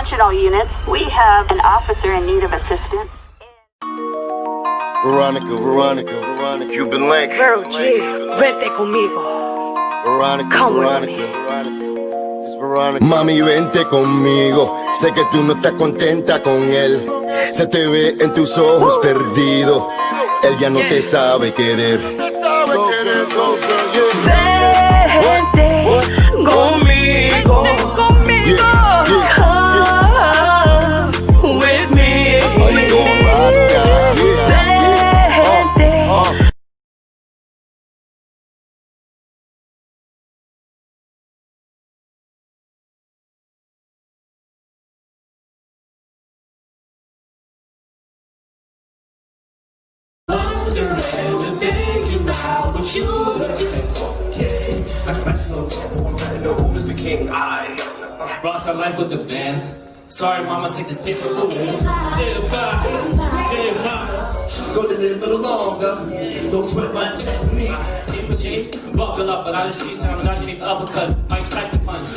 Attention all units, we have an officer in need of assistance. Veronica, you've been late. Vero G, vete conmigo. Veronica. Mami, vente conmigo. Sé que tú no estás contenta con él. Se te ve en tus ojos perdido. Él ya no te sabe querer. Vente conmigo. Come with me. Brought our life with the band. Sorry, mama, take this paper. Go a little longer. Don't sweat my technique. Buckle up, but I see time without these uppercuts. Mike Tyson punch.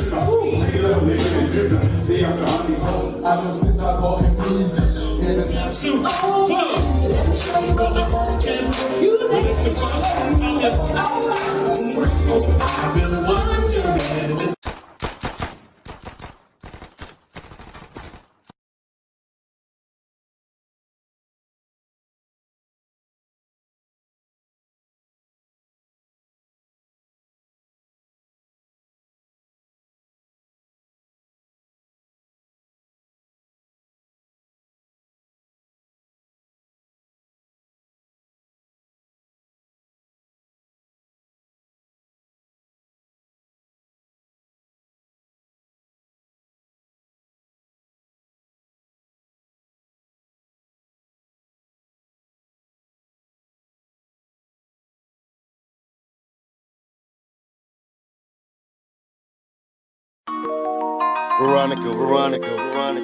Veronica,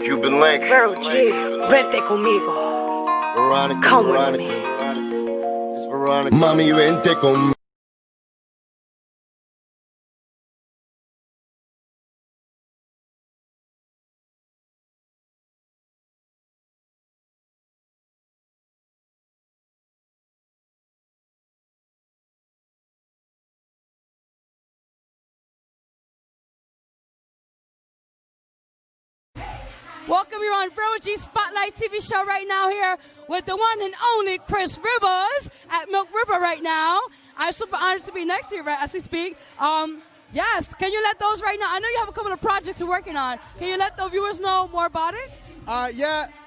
you've been late. Vero G, vente conmigo. Come with me. Mami, vente conmigo. Welcome, you're on Vero G Spotlight TV show right now here with the one and only Chris Rivers at Milk River right now. I'm super honored to be next to you right as we speak. Yes, can you let those right now? I know you have a couple of projects you're working on. Can you let the viewers know more about it?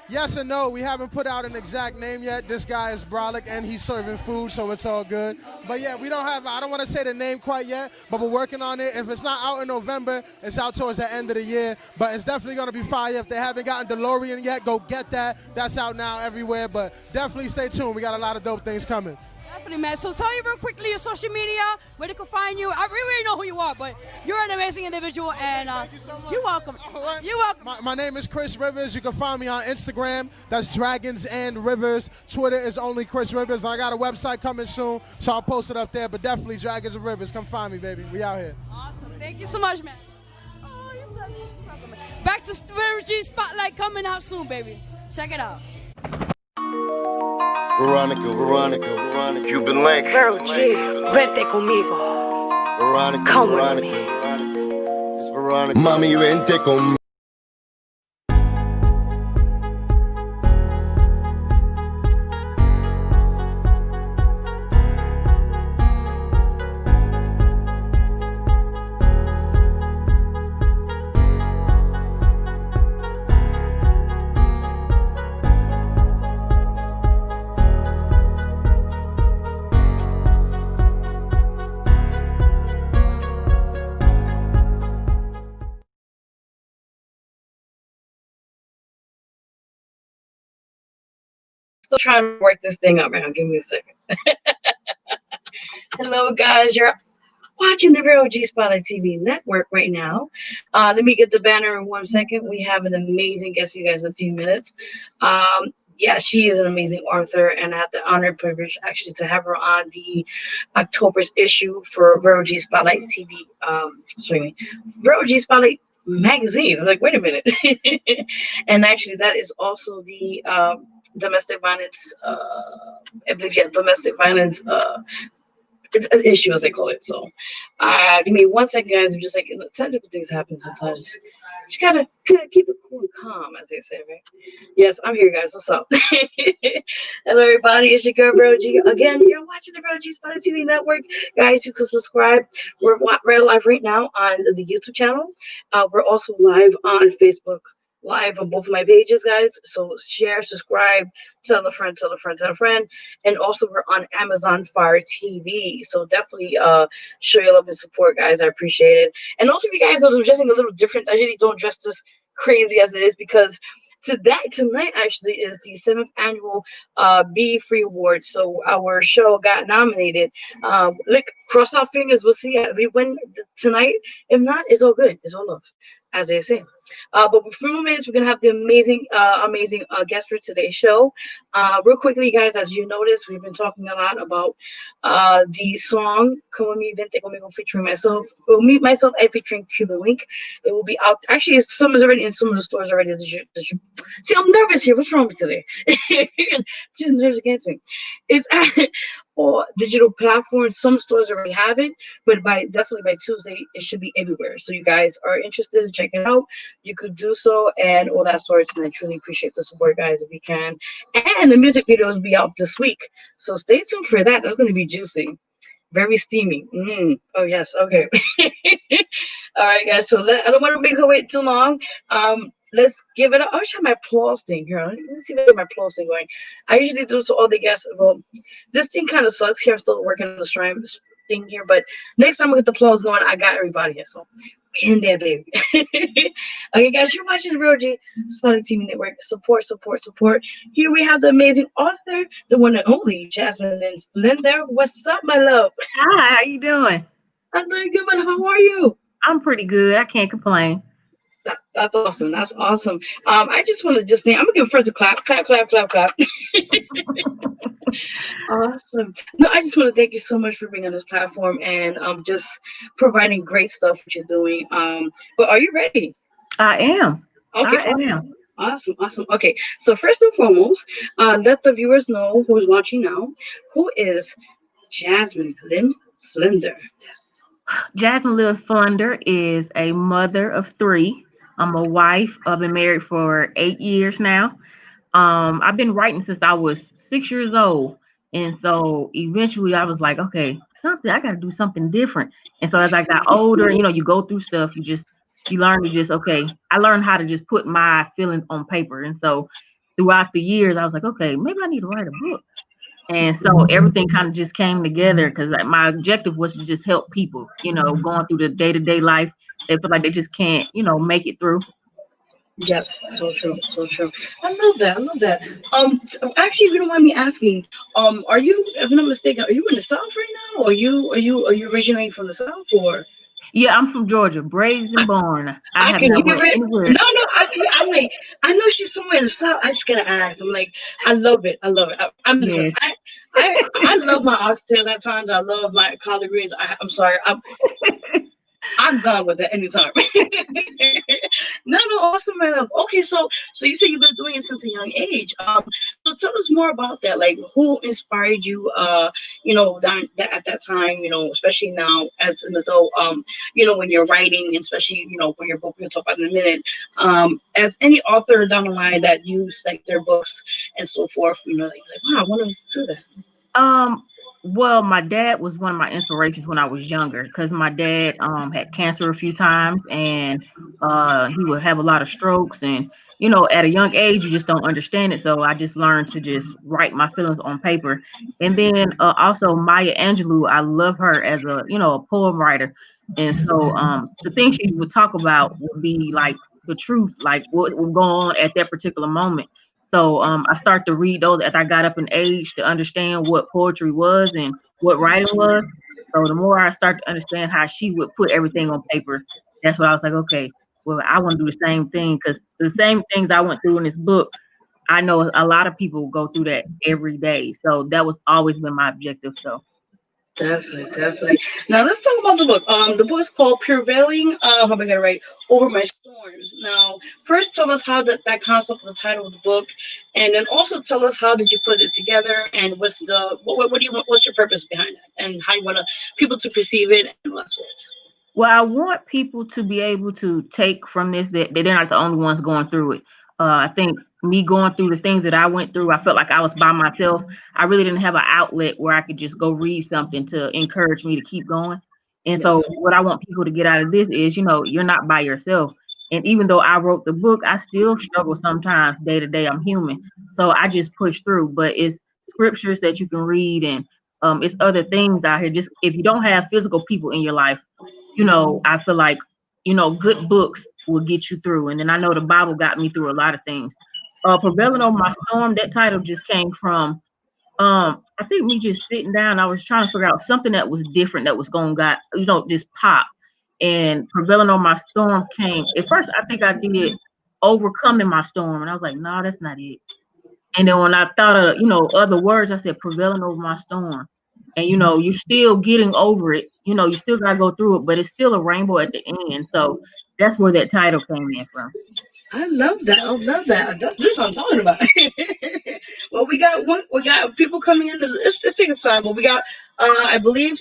Yes and no. We haven't put out an exact name yet. This guy is Brolic, and he's serving food, so it's all good. But yeah, we don't have, I don't want to say the name quite yet, but we're working on it. If it's not out in November, it's out towards the end of the year. But it's definitely going to be fire. If they haven't gotten DeLorean yet, go get that. That's out now everywhere. But definitely stay tuned. We got a lot of dope things coming. Definitely, man. So tell me real quickly your social media, where they can find you. I really know who you are, but you're an amazing individual, and Thank you so much. you're welcome. Right. You're welcome. My name is Chris Rivers. You can find me on Instagram. That's Dragons and Rivers. Twitter is only Chris Rivers. And I got a website coming soon, so I'll post it up there. But definitely Dragons and Rivers. Come find me, baby. We out here. Awesome. Thank you so much, man. Oh, you're welcome. Back to Vero G Spotlight coming out soon, baby. Check it out. Veronica, you've been late. Vero G, vente conmigo. Come with me. Mami, vente conmigo. Still trying to work this thing up right now. Give me a second. Hello, guys. You're watching the Vero G Spotlight TV network right now. Let me get the banner in 1 second. We have an amazing guest for you guys in a few minutes. Yeah, she is an amazing author, and I had the honor and privilege actually to have her on the October's issue for Vero G Spotlight TV streaming. Vero G Spotlight magazine. It's like, wait a minute. And actually, that is also the domestic violence. I believe, yeah, domestic violence issue, as they call it. So, give me 1 second, guys. I'm just like, technical things happen sometimes. Just gotta keep it cool and calm, as they say, right? Yes, I'm here, guys. What's up? Hello, everybody. It's your girl, Vero G. Again, you're watching the Vero G Spotted TV Network. Guys, you can subscribe. We're live right now on the YouTube channel. We're also live on Facebook, live on both of my pages, guys. So share, subscribe, tell a friend, tell a friend, tell a friend. And also, we're on Amazon Fire TV. So definitely show your love and support, guys. I appreciate it. And also, if you guys know, I'm dressing a little different. I usually don't dress this crazy as it is because tonight actually is the 7th annual Be Free Awards. So our show got nominated. Look, cross our fingers. We'll see if we win tonight. If not, it's all good. It's all love, as they say. But for a few minutes, we're gonna have the amazing guest for today's show. Real quickly, guys, as you notice, we've been talking a lot about the song "Como Mi Vente Conmigo" featuring myself, myself, and featuring Cuban Link. It will be out. Actually, some is already in some of the stores already. See, I'm nervous here. What's wrong with today? She's nervous against me. It's at all digital platforms. Some stores already have it, but definitely by Tuesday, it should be everywhere. So you guys are interested in checking it out, you could do so, and all that sorts. And I truly appreciate the support, guys, if you can. And the music videos will be out this week, so stay tuned for that. That's going to be juicy, very steamy. Oh yes, okay. All right, guys. So I don't want to make her wait too long. Let's give it up. I wish I had my applause thing here. Let me see if I get my applause thing going. I usually do so all the guests. Well, this thing kind of sucks here. I'm still working on the stream thing here, but next time we get the applause going, I got everybody here. So in there, baby. Okay, guys, you're watching the Vero G Spotted TV Network. Support, support, support. Here we have the amazing author, the one and only Jasmine Lynne Flunder. What's up, my love? Hi, how you doing? I'm doing good, man. How are you? I'm pretty good. I can't complain. That's awesome. That's awesome. I just want to think. I'm gonna give first a clap, clap, clap, clap, clap. Awesome. No, I just want to thank you so much for being on this platform and just providing great stuff what you're doing. But are you ready? I am. Okay. I am. Awesome. Okay. So first and foremost, let the viewers know who's watching now. Who is Jasmine Lynne Flunder? Jasmine Lynne Flunder is a mother of 3. I'm a wife. I've been married for 8 years now. I've been writing since I was 6 years old. And so eventually I was like, okay, I got to do something different. And so as I got older, you go through stuff, you learn to just, I learned how to just put my feelings on paper. And so throughout the years, I was like, okay, maybe I need to write a book. And so everything kind of just came together because my objective was to just help people, going through the day-to-day life. They feel like they just can't, make it through. Yes, so true, so true. I love that. Actually, if you don't mind me asking, are you, if I'm not mistaken, are you in the South right now? Or are you originally from the South, or? Yeah, I'm from Georgia, raised and born. I have can not hear went it. anywhere. No, I'm like, I know she's somewhere in the South. I just gotta ask. I'm like, I love it. Listen, Yes. I love my oxtails at times. I love my collard greens. I'm sorry. I'm done with it anytime. No, awesome, man. Okay, so you said you've been doing it since a young age. So tell us more about that. Like, who inspired you? At that time, especially now as an adult. When you're writing, especially for your book we'll talk about in a minute. As any author down the line that use like their books and so forth, like wow, I want to do that. Well, my dad was one of my inspirations when I was younger because my dad had cancer a few times and he would have a lot of strokes and at a young age you just don't understand it, so I just learned to just write my feelings on paper. And then also Maya Angelou, I love her as a poem writer, and so the things she would talk about would be like the truth, like what would go on at that particular moment. So I started to read those as I got up in age to understand what poetry was and what writing was. So the more I started to understand how she would put everything on paper, that's what I was like, okay, well, I want to do the same thing because the same things I went through in this book, I know a lot of people go through that every day. So that was always been my objective. So Definitely. Now let's talk about the book. The book is called Prevailing. How am I gonna write? Over My Storms. Now, first tell us how that concept of the title of the book, and then also tell us how did you put it together, and what's the what do you want? What's your purpose behind it, and how you want people to perceive it, and what's it. Well, I want people to be able to take from this that they're not the only ones going through it. I think me going through the things that I went through, I felt like I was by myself. I really didn't have an outlet where I could just go read something to encourage me to keep going. And so what I want people to get out of this is, you're not by yourself. And even though I wrote the book, I still struggle sometimes day to day. I'm human. So I just push through. But it's scriptures that you can read, and it's other things out here. Just if you don't have physical people in your life, I feel like, good books will get you through. And then I know the Bible got me through a lot of things. Prevailing Over My Storm, that title just came from, I think me just sitting down. I was trying to figure out something that was different that was going to, just pop. And Prevailing Over My Storm came. At first, I think I did Overcoming My Storm. And I was like, no, that's not it. And then when I thought of, other words, I said Prevailing Over My Storm. And, you're still getting over it. You still got to go through it, but it's still a rainbow at the end. So that's where that title came in from. I love that. That's what I'm talking about. Well, we got people coming in. Let's take a time. Well, we got, I believe,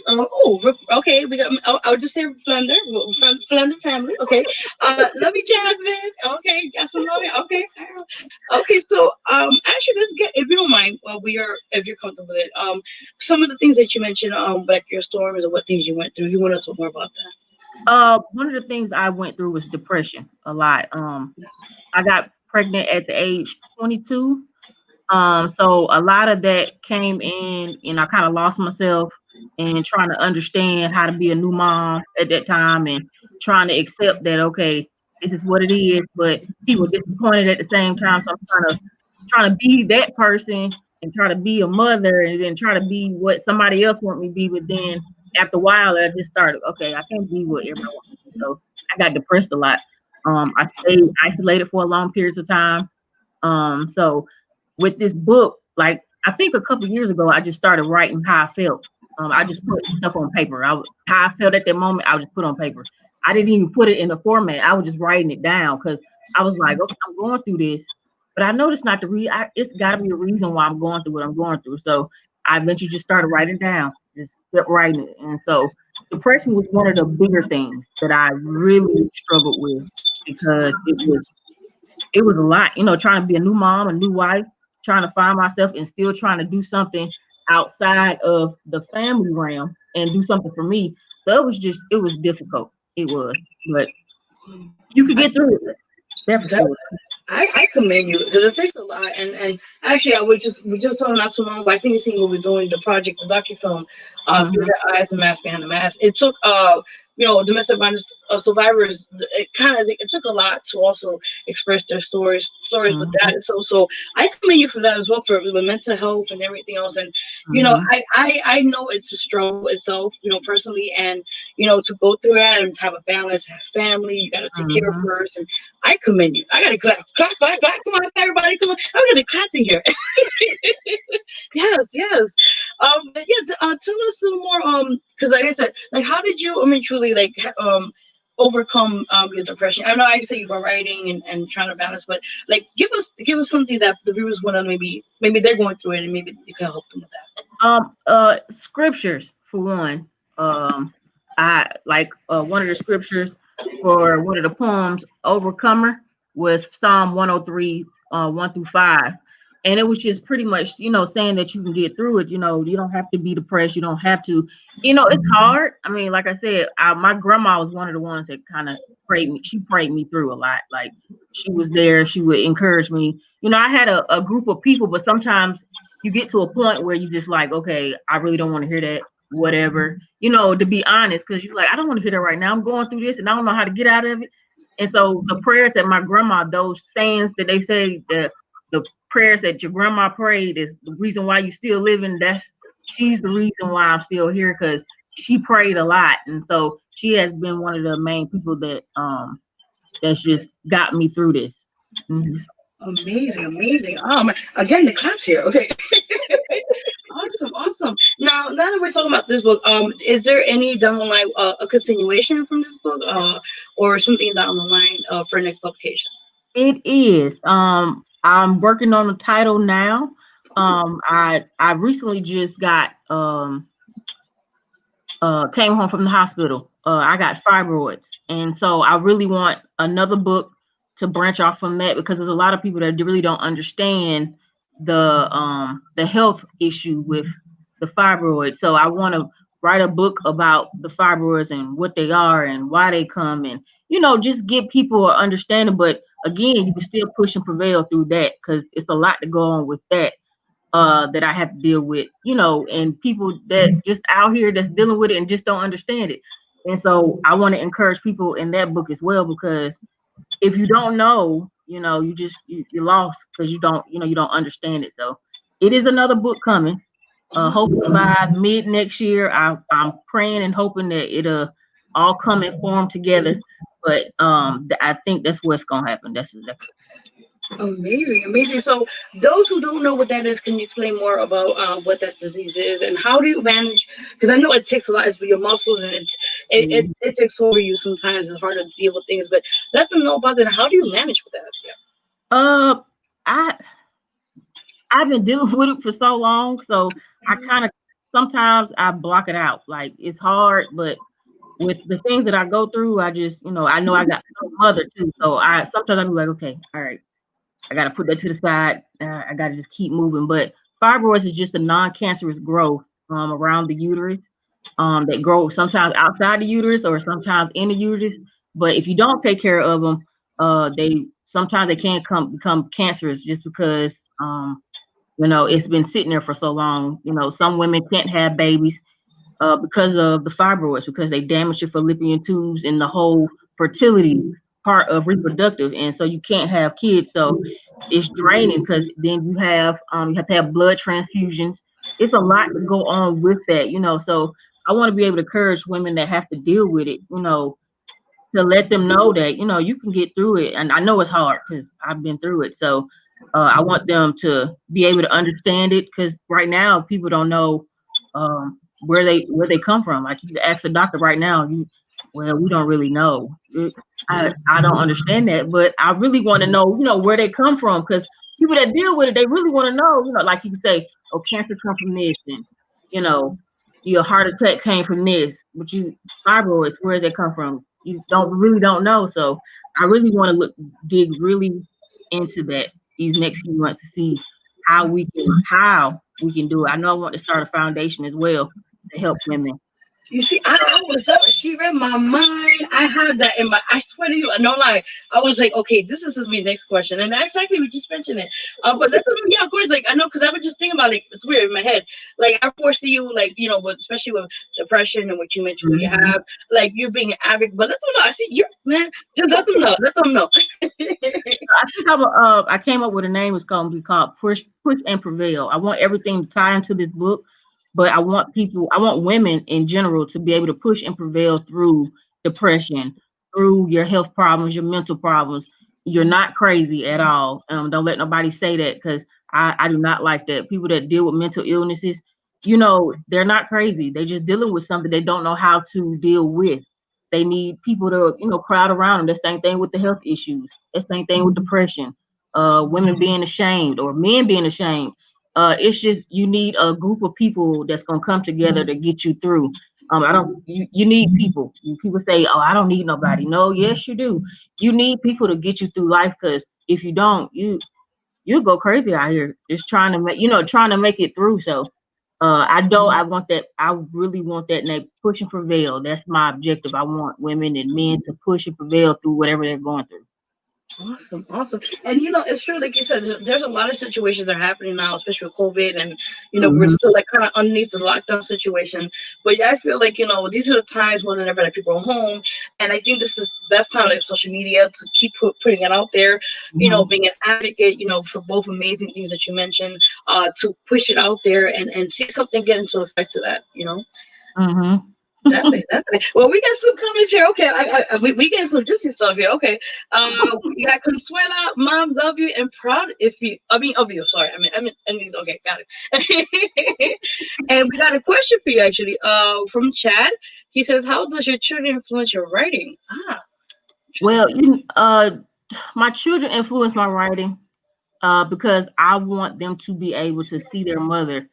okay, we got, I'll just say Flunder family. Okay. Love you, Jasmine. Okay. Got some love. Okay. Okay. So, actually, let's get, if you don't mind, if you're comfortable with it, some of the things that you mentioned, like your stories or what things you went through, you want to talk more about that? One of the things I went through was depression a lot. I got pregnant at the age 22. So a lot of that came in, and I kind of lost myself and trying to understand how to be a new mom at that time, and trying to accept that, okay, this is what it is, but people disappointed at the same time. So I'm trying to be that person and try to be a mother, and then try to be what somebody else want me to be. But then after a while, I just started, okay, I can't be what everyone wants me to be. So I got depressed a lot. I stayed isolated for a long periods of time. So with this book, like I think a couple years ago, I just started writing how I felt. I just put stuff on paper. How I felt at that moment, I would just put on paper. I didn't even put it in the format. I was just writing it down because I was like, okay, I'm going through this, but I know it's not the it's got to be a reason why I'm going through what I'm going through. So I eventually just started writing down, just kept writing it. And so depression was one of the bigger things that I really struggled with, because it was a lot, trying to be a new mom, a new wife, trying to find myself, and still trying to do something outside of the family realm and do something for me. So it was difficult. It was, but you could get through it. Definitely. I commend you, because it takes a lot. And actually, we just saw not so long ago, I think you seen what we're doing, the project, the docufilm, Through the Eyes, the Mask Behind the Mask. It took domestic violence survivors. It took a lot to also express their stories with that. So I commend you for that as well, for mental health and everything else. And I know it's a struggle itself, personally, and to go through that and to have a balance, have family, you got to take care of first. And I commend you. I got to clap. Come on, everybody, come on. I'm gonna clap in here. Yes. But yeah, tell us a little more. Because like I said, like, how did you, truly, like, overcome your depression? I know I say you were writing and trying to balance, but like, give us something that the viewers want to maybe they're going through it, and maybe you can help them with that. Scriptures for one. I like one of the scriptures for one of the poems, Overcomer, was Psalm 103, 1-5. And it was just pretty much, saying that you can get through it. You don't have to be depressed. You don't have to, it's hard. I mean, like I said, my grandma was one of the ones that kind of prayed me. She prayed me through a lot. Like, she was there. She would encourage me. I had a group of people, but sometimes you get to a point where you just like, okay, I really don't want to hear that, whatever, to be honest, because you're like, I don't want to hear that right now. I'm going through this and I don't know how to get out of it. And so the prayers that my grandma, those sayings that they say, the prayers that your grandma prayed is the reason why you're still living. She's the reason why I'm still here, because she prayed a lot. And so she has been one of the main people that that's just got me through this. Amazing. Again, the claps here. Okay. Awesome. Now, now that we're talking about this book, is there any down the line a continuation from this book, or something down the line for next publication? It is. I'm working on the title now. I recently just got came home from the hospital. I got fibroids, and so I really want another book to branch off from that, because there's a lot of people that really don't understand the health issue with the fibroids. So I want to write a book about the fibroids and what they are and why they come, and just give people an understanding. But again, you can still push and prevail through that, because it's a lot to go on with that. That I have to deal with, and people that just out here that's dealing with it and just don't understand it. And so I want to encourage people in that book as well, because if you don't know, you're lost, because you don't understand it. So it is another book coming. Hopefully by mid next year. I'm praying and hoping that it'll all come and form together. But I think that's what's gonna happen. That's exactly. Amazing. So those who don't know what that is, can you explain more about what that disease is and how do you manage? Because I know it takes a lot. It's your muscles, and it takes over you sometimes. It's hard to deal with things, but let them know about that. How do you manage with that? I've been dealing with it for so long, so I kind of sometimes I block it out. Like, it's hard, but with the things that I go through, I just I know I got a mother too, so I sometimes I be like, okay, all right, I got to put that to the side. I got to just keep moving. But fibroids is just a non-cancerous growth around the uterus that grow sometimes outside the uterus or sometimes in the uterus. But if you don't take care of them, they can become cancerous, just because it's been sitting there for so long. Some women can't have babies because of the fibroids, because they damage your fallopian tubes and the whole fertility part of reproductive, and so you can't have kids. So it's draining, because then you have to have blood transfusions. It's a lot to go on with that, so I want to be able to encourage women that have to deal with it, to let them know that you can get through it. And I know it's hard, because I've been through it. So I want them to be able to understand it, because right now people don't know where they come from. Like, you ask a doctor right now, we don't really know. I don't understand that, but I really want to know, where they come from, because people that deal with it, they really want to know, like you can say, oh, cancer come from this, and your heart attack came from this, but fibroids, where does that come from? You don't know. So I really want to dig really into that these next few months to see how we can do it. I know I want to start a foundation as well to help women. You see, I was up. She read my mind. I had that in my. I swear to you, no lie. I was like, okay, this is my next question, and that's exactly what you just mentioned it. But that's yeah, of course. Like, I know, because I was just thinking about, like, it's weird in my head. Like, I foresee you, like, but especially with depression and what you mentioned, you have, like, you being an advocate. But let them know. I see you, man. Just let them know. Let them know. I think I came up with a name. It's going to be called Push and Prevail. I want everything to tie into this book. But I want women in general to be able to push and prevail through depression, through your health problems, your mental problems. You're not crazy at all. Don't let nobody say that, because I do not like that. People that deal with mental illnesses, they're not crazy. They're just dealing with something they don't know how to deal with. They need people to, crowd around them. The same thing with the health issues. The same thing with depression. Women being ashamed or men being ashamed. It's just, you need a group of people that's gonna come together to get you through. You need people. People say, oh, I don't need nobody. No, yes, you do. You need people to get you through life, because if you don't, you go crazy out here just trying to make it through. So I want that. I really want that name, push and prevail. That's my objective. I want women and men to push and prevail through whatever they're going through. Awesome. And it's true, like you said, there's a lot of situations that are happening now, especially with COVID, and we're still, like, kind of underneath the lockdown situation. But yeah, I feel like these are the times when whenever people are home, and I think this is the best time, like social media, to keep putting it out there. Being an advocate, for both amazing things that you mentioned, to push it out there and see something get into effect to that. Definitely. Well, we got some comments here. Okay, we get some juicy stuff here. Okay, we got Consuela, Mom, love you and proud of you. Sorry, and these. Okay, got it. And we got a question for you actually. From Chad. He says, "How does your children influence your writing?" Well, my children influence my writing because I want them to be able to see their mother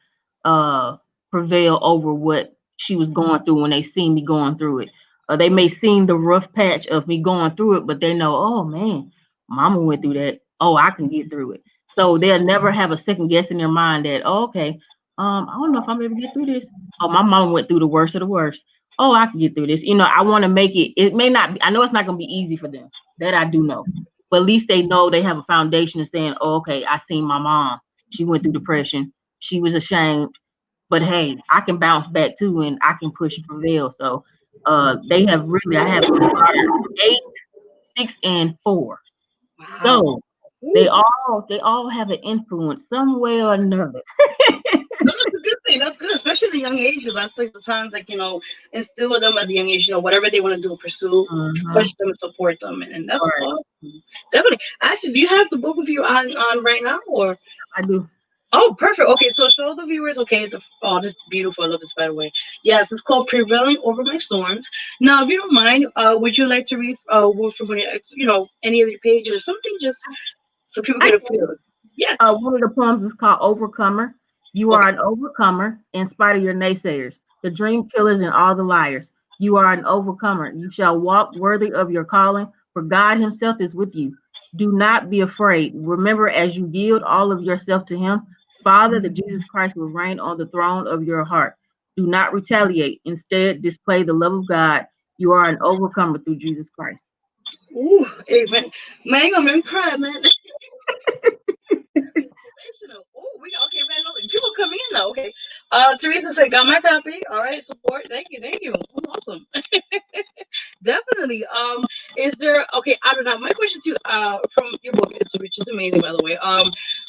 prevail over what she was going through when they see me going through it. They may see the rough patch of me going through it, but they know, oh man, mama went through that. Oh, I can get through it. So they'll never have a second guess in their mind that, oh, okay, I don't know if I'm able to get through this. Oh, my mom went through the worst of the worst. Oh, I can get through this. I want to make it. It may not be. I know it's not going to be easy for them. That I do know. But at least they know they have a foundation of saying, oh, okay, I seen my mom. She went through depression. She was ashamed. But hey, I can bounce back too, and I can push and prevail. So they have really, I have 8, 6, and 4. Wow. So they all have an influence some way or another. That's a good thing. That's good, especially at the young ages. That's like the times, instill with them at the young age, whatever they want to do, pursue, push them, support them, and that's awesome. Definitely. Actually, do you have the book with you on right now, or? I do. Oh, perfect. Okay, so show the viewers. Okay, this is beautiful. I love this, by the way. Yes, it's called "Prevailing Over My Storms." Now, if you don't mind, would you like to read word from any of the pages or something, just so people get a feel? Yeah. One of the poems is called "Overcomer." You are an overcomer in spite of your naysayers, the dream killers, and all the liars. You are an overcomer. You shall walk worthy of your calling, for God Himself is with you. Do not be afraid. Remember, as you yield all of yourself to Him, Father, that Jesus Christ will reign on the throne of your heart. Do not retaliate. Instead, display the love of God. You are an overcomer through Jesus Christ. Ooh, amen. Man, I'm gonna cry, man. Oh, okay, man. People come in now. Okay. Teresa said, "Got my copy." All right, support. Thank you. Awesome. Definitely. Is there? Okay, I don't know. My question to you, from your book, which is amazing, by the way.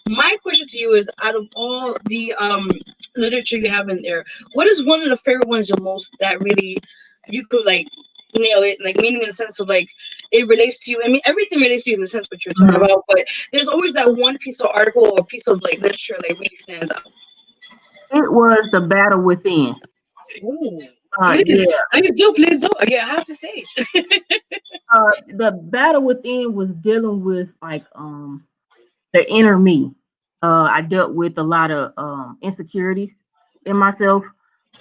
My question to you is, out of all the literature you have in there, what is one of the favorite ones the most that really you could nail it, meaning in the sense of it relates to you. I mean, everything relates to you in the sense what you're talking about, but there's always that one piece of article or piece of literature really stands out. It was The Battle Within. Ooh. Please do. Yeah, I have to say. The Battle Within was dealing with the inner me. I dealt with a lot of insecurities in myself.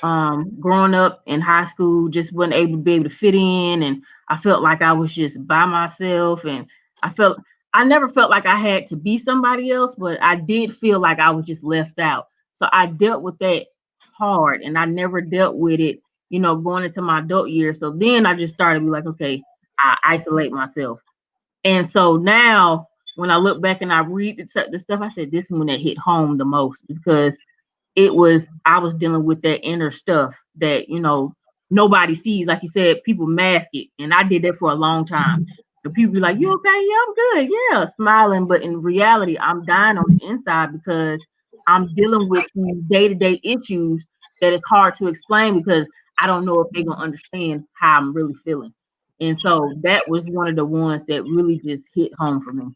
Growing up in high school, just wasn't able to be able to fit in, and I felt like I was just by myself, and I never felt like I had to be somebody else, but I did feel like I was just left out. So I dealt with that hard, and I never dealt with it, going into my adult years. So then I just started to be like, okay, I isolate myself. And so now when I look back and I read the stuff, I said this one that hit home the most because I was dealing with that inner stuff that, nobody sees. Like you said, people mask it. And I did that for a long time. The people be like, you okay? Yeah, I'm good. Yeah, smiling. But in reality, I'm dying on the inside because I'm dealing with these day-to-day issues that it's hard to explain because I don't know if they're going to understand how I'm really feeling. And so that was one of the ones that really just hit home for me.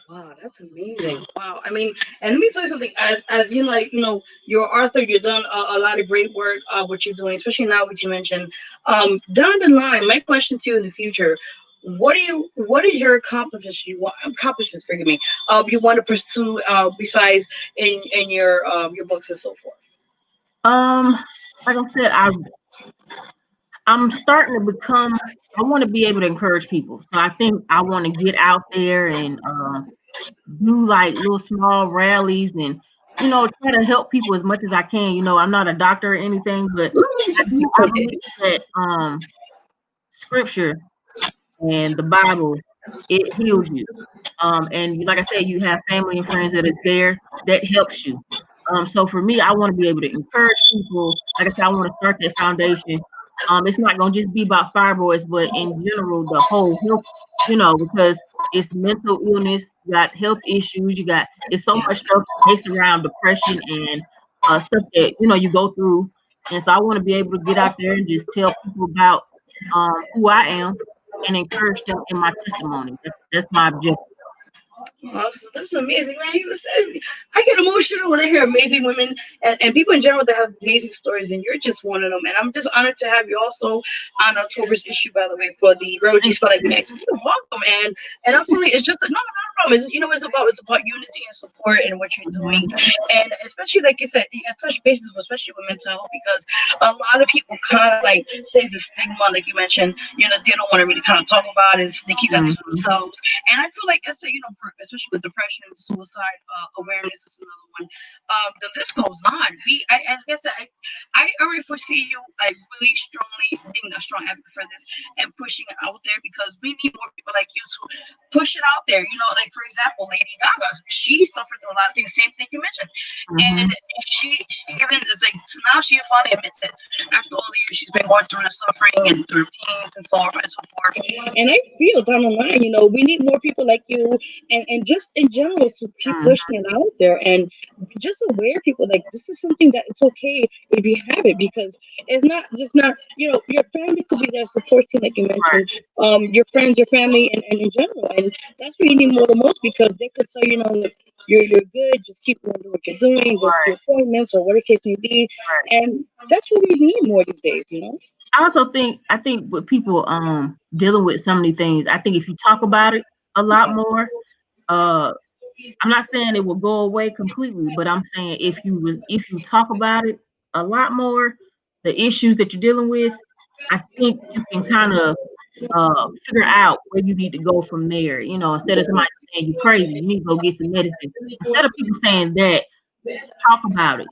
Wow, that's amazing. Wow. I mean, and let me tell you something. As you're Arthur, you've done a lot of great work, what you're doing, especially now what you mentioned. Down the line, my question to you in the future, what is your accomplishments forgive me, you want to pursue besides in your books and so forth? Like I said, I'm starting to I want to be able to encourage people. So I think I want to get out there and do little small rallies and, try to help people as much as I can. I'm not a doctor or anything, but I believe that scripture and the Bible, it heals you. And like I said, you have family and friends that are there that helps you. So for me, I want to be able to encourage people. Like I said, I want to start that foundation. It's not going to just be about fibroids, but in general, the whole health, because it's mental illness, you got health issues, it's so much stuff based around depression and stuff that, you go through And so I want to be able to get out there and just tell people about who I am and encourage them in my testimony. That's my objective. Awesome. That's amazing, man. I get emotional when I hear amazing women and people in general that have amazing stories, and you're just one of them. And I'm just honored to have you also on October's issue, by the way, for the Vero Spotlight Max. You're welcome, and I'm telling you, it's just no problem. It's about unity and support and what you're doing, and especially like you said, touch bases, especially with mental health, because a lot of people kind of like say the stigma, like you mentioned, they don't want to really kind of talk about it. They keep that to themselves, and I feel like I say, especially with depression and suicide awareness is another one. The list goes on. I guess I already foresee you like really strongly being a strong advocate for this and pushing it out there, because we need more people like you to push it out there. Like for example, Lady Gaga, she suffered through a lot of things, same thing you mentioned, and she even is like, so now she finally admits it after all the years she's been going through the suffering and through pains and so on and so forth. And I feel down the line, we need more people like you, and just in general to keep pushing it out there and just aware people like this is something that it's okay if you have it, because it's not your family could be there supporting, like you mentioned, your friends, your family, and in general, and that's what you need more than most, because they could tell you're good, just keep doing what you're doing, go to appointments or whatever case may be, and that's what we need more these days. I think with people dealing with so many things, I think if you talk about it a lot more, I'm not saying it will go away completely, but I'm saying if you talk about it a lot more, the issues that you're dealing with, I think you can kind of figure out where you need to go from there. Instead of somebody saying you crazy, you need to go get some medicine. Instead of people saying that, talk about it.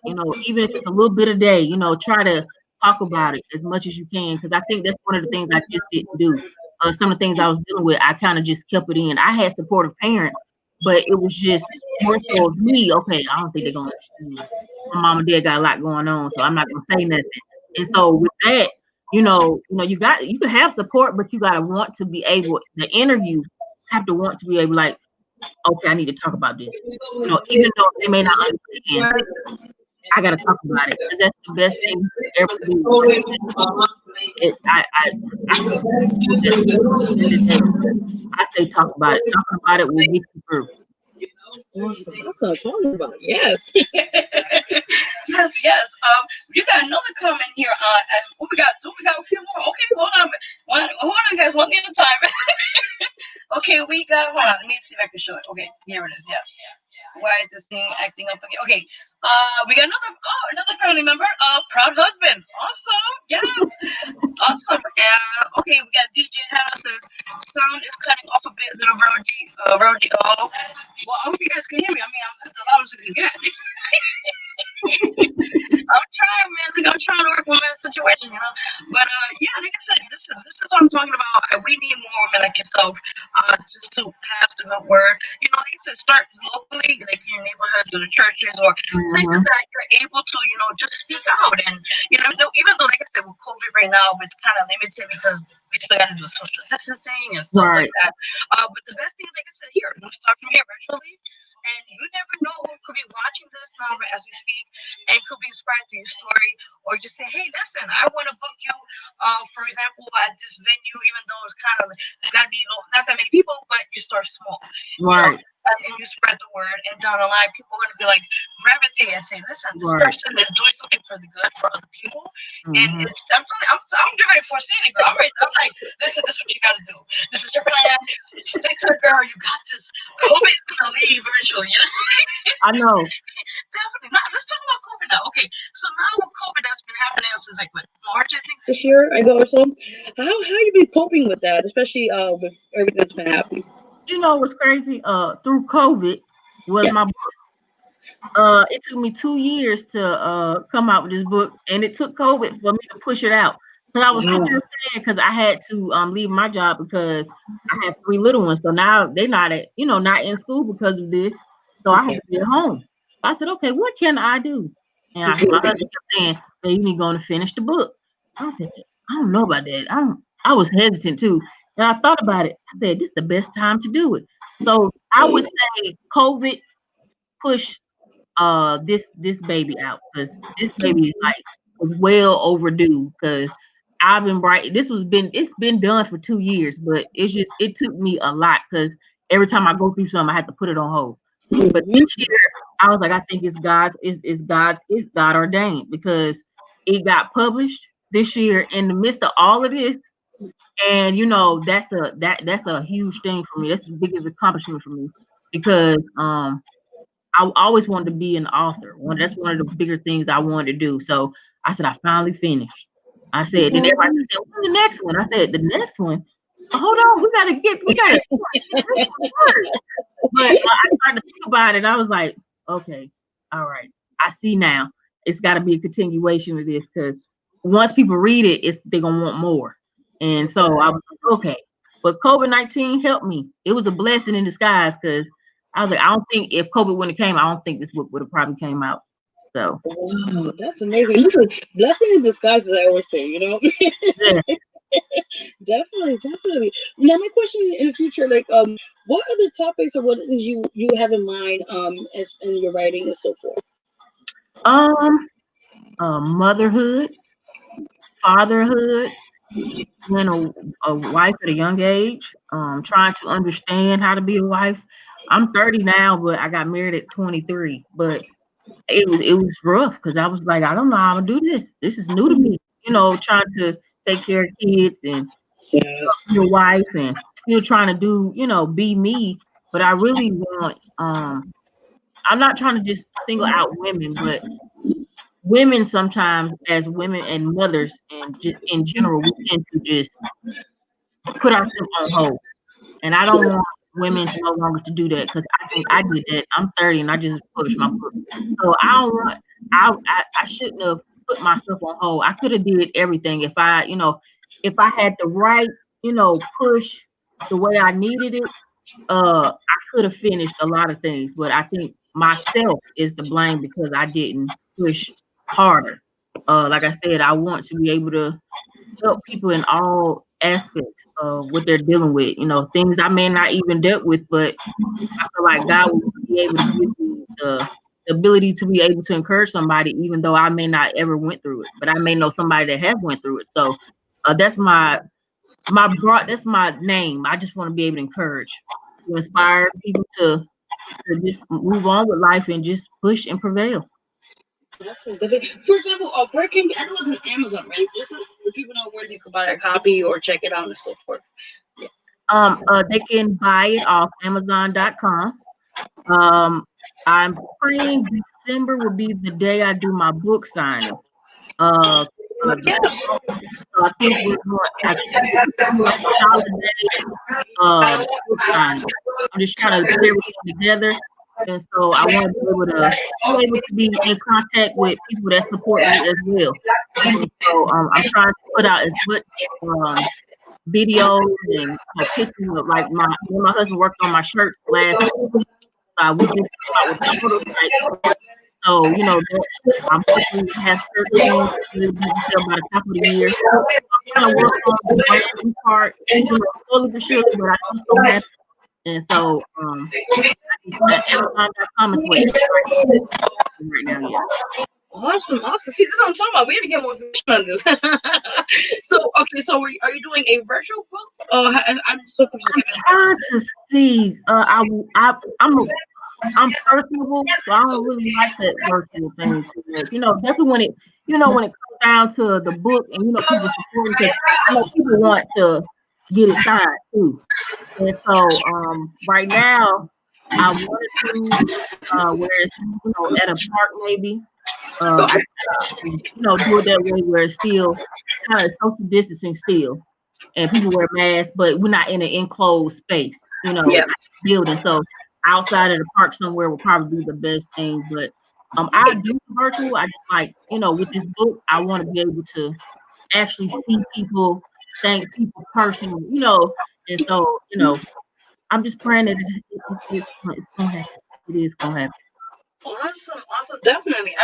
Even if it's a little bit a day, try to talk about it as much as you can, because I think that's one of the things I just didn't do. Some of the things I was dealing with, I kind of just kept it in. I had supportive parents, but it was just more so of me. Okay, I don't think they're gonna understand. My mom and dad got a lot going on, so I'm not gonna say nothing. And so with that, you can have support, but you gotta want to be able. The interview have to want to be able, like, okay, I need to talk about this. Even though they may not understand, I gotta talk about it, because that's the best thing you can ever do. I say talk about it. Talking about it will get you through. Awesome. That's what I'm talking about. Yes. yes. You got another comment here. We got a few more. Okay, hold on, guys. One at a time. Okay, hold on. Let me see if I can show it. Okay, here it is. Yeah. Why is this thing acting up again? Okay. We got another family member. Proud husband. Awesome. Yes. Awesome. Okay, we got DJ Hannah says sound is cutting off a bit, little Rogie. Oh, well, I hope you guys can hear me. I mean, I'm just the loudest you can get. I'm trying, man. I'm trying to work on my situation, But yeah, like I said, this is what I'm talking about. We need more women like yourself, just to pass the good word. Like I said, start locally, like your neighborhoods or the churches or places that you're able to, just speak out. And even though, like I said, with COVID right now, it's kind of limited because we still got to do social distancing and stuff like that. But the best thing, like I said, here, we'll start from here virtually. And you never know who could be watching this now as we speak and could be inspired to your story, or just say, hey, listen, I want to book you, for example, at this venue, even though it's kind of got to be not that many people, but you start small. Right. And you spread the word, and down the line, people are going to be like, gravitate and say, listen, this person is doing something for the good for other people. And I'm doing it for seeing it, girl. I'm like, listen, this is what you got to do. This is your plan. Stick to it, girl. You got this. COVID is going to leave eventually. I know. Definitely. Now, let's talk about COVID now. Okay, so now with COVID, that's been happening since March, I think, this year ago or so. How you been coping with that, especially with everything that's been happening? What's crazy? Through COVID was my book. It took me 2 years to come out with this book, and it took COVID for me to push it out. Because I was super sad, because I had to leave my job because I have 3 little ones. So now they're not in school because of this. So I had to be at home. I said, okay, what can I do? And my husband kept saying, hey, you need to go and finish the book. I said, I don't know about that. I was hesitant too. And I thought about it. I said, this is the best time to do it. So I would say COVID pushed this baby out, because this baby is like was well overdue because I've been writing. It's been done for 2 years, but it took me a lot because every time I go through something, I have to put it on hold. But this year, I was like, I think it's God ordained because it got published this year in the midst of all of this. And that's a huge thing for me. That's the biggest accomplishment for me because I always wanted to be an author. That's one of the bigger things I wanted to do. So I said I finally finished. I said, and everybody said, "What's the next one?" I said, "The next one. Hold on, we gotta get But I started to think about it. I was like, okay, all right. I see now. It's got to be a continuation of this because once people read it, they're gonna want more. And so I was like, okay. But COVID-19 helped me. It was a blessing in disguise because I was like, I don't think if COVID wouldn't have came, I don't think this book would have probably came out. So wow, that's amazing. Listen, blessing in disguise, as I always say, yeah. Definitely. Now, my question in the future, like, what other topics or what things you have in mind, as in your writing and so forth? Motherhood, fatherhood, being a wife at a young age, trying to understand how to be a wife. I'm 30 now, but I got married at 23. But it was rough because I was like, I don't know how to do this. This is new to me. Trying to take care of kids and your wife and still trying to do, be me. But I really want, I'm not trying to just single out women, but women sometimes as women and mothers and just in general, we tend to just put ourselves on hold. And I don't want women to no longer to do that because I think I did that. I'm 30 and I just published my book. So I don't want, I shouldn't have put myself on hold. I could have did everything if I had the right, push the way I needed it. I could have finished a lot of things, but I think myself is to blame because I didn't push harder. Like I said, I want to be able to help people in all aspects of what they're dealing with. Things I may not even dealt with, but I feel like God will be able to give me the ability to be able to encourage somebody, even though I may not ever went through it, but I may know somebody that has went through it. So that's that's my name. I just want to be able to encourage, to inspire people to just move on with life and just push and prevail. For example, where can I know it's on Amazon, right? Just so the people know where they can buy a copy or check it out and so forth. Yeah. They can buy it off Amazon.com. I'm praying December will be the day I do my book signing. So I think we're more holiday book signing. I'm just trying to put everything together. And so I want to be able to be in contact with people that support me as well. And so I'm trying to put out as much videos and pictures of like my husband worked on my shirts last week. So we just came out with a prototype. So I'm hoping to have shirts to sell by the top of the year. I'm trying to work on the branding part, slowly but surely, but I just don't have. And so Amazon.com is right now, yeah. Awesome. See, this is what I'm talking about. We had to get more information on this. So are you doing a virtual book? I'm so confused. I'm trying to see. I'm personable, so I don't really like that virtual thing too much. Definitely when it comes down to the book and people supporting, because I know people want to get it signed too. And so right now I wanted to where it's at a park maybe. Do it that way where it's still kind of social distancing still, and people wear masks, but we're not in an enclosed space, building. So outside of the park somewhere will probably be the best thing. But I do virtual. I just like, with this book, I want to be able to actually see people, thank people personally, and so, I'm just praying that it's gonna happen. It is gonna happen. Awesome, definitely.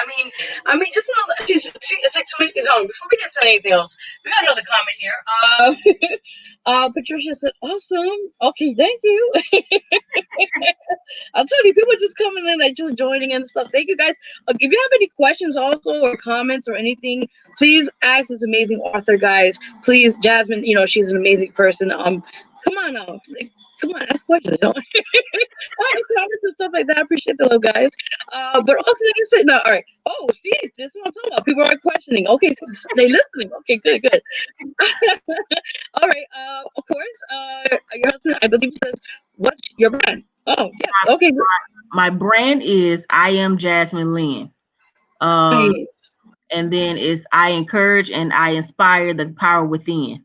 Just another. It's like to make this on. Before we get to anything else, we got another comment here. Patricia said, "Awesome. Okay, thank you." I'm telling you, people just coming in, like just joining and stuff. Thank you guys. If you have any questions also or comments or anything, please ask this amazing author, guys. Please, Jasmine, she's an amazing person. Come on now. Come on, ask questions. Comments and stuff like that. I appreciate the love, guys. But also, like I said, no, all right. Oh, see, this is what I'm talking about. People are questioning. Okay, so they listening. Okay, good. All right. Of course, your husband, I believe, says, "What's your brand?" Oh, yes. Okay. My brand is I am Jasmine Lynne. And then it's I encourage and I inspire the power within.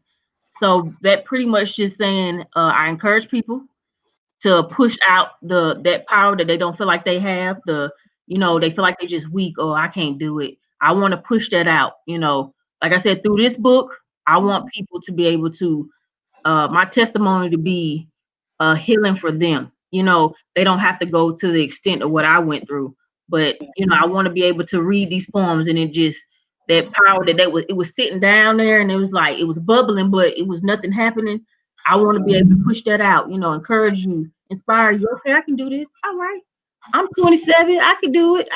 So that pretty much just saying I encourage people to push out that power that they don't feel like they have. They feel like they're just weak. Oh, I can't do it. I want to push that out. Like I said, through this book, I want people to be able to my testimony to be healing for them. They don't have to go to the extent of what I went through, but I want to be able to read these poems and it just that power it was sitting down there and it was like it was bubbling, but it was nothing happening. I want to be able to push that out, encourage you, inspire you. Okay, I can do this. All right, I'm 27. I can do it.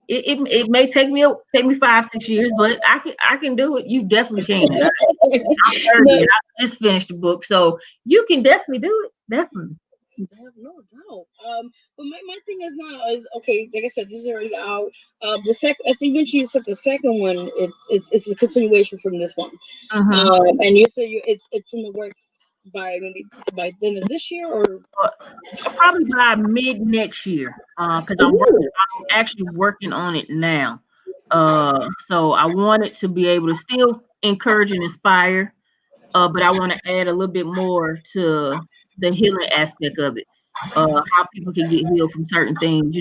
It may take me 5-6 years, but I can do it. You definitely can. I'm 30 and I just finished the book, so you can definitely do it. Definitely. No doubt. But my thing is now is okay. Like I said, this is already out. The second, as you mentioned, you said the second one. It's a continuation from this one. And you said it's in the works by the end of this year or probably by mid next year. Because I'm actually working on it now. So I wanted to be able to still encourage and inspire, but I want to add a little bit more to the healing aspect of it. How people can get healed from certain things,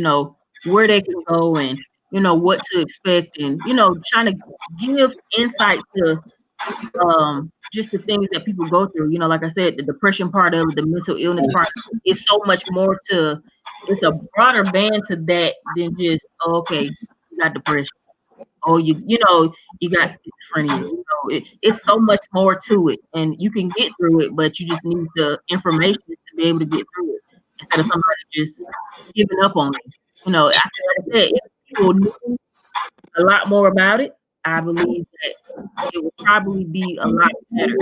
where they can go and what to expect, and trying to give insight to just the things that people go through. Like I said, the depression part of it, the mental illness part, is so much more to. It's a broader band to that than just okay, you got depression. Oh, you got schizophrenia. It's so much more to it, and you can get through it, but you just need the information to be able to get through it instead of somebody just giving up on it. Like I said, if people knew a lot more about it, I believe that it would probably be a lot better.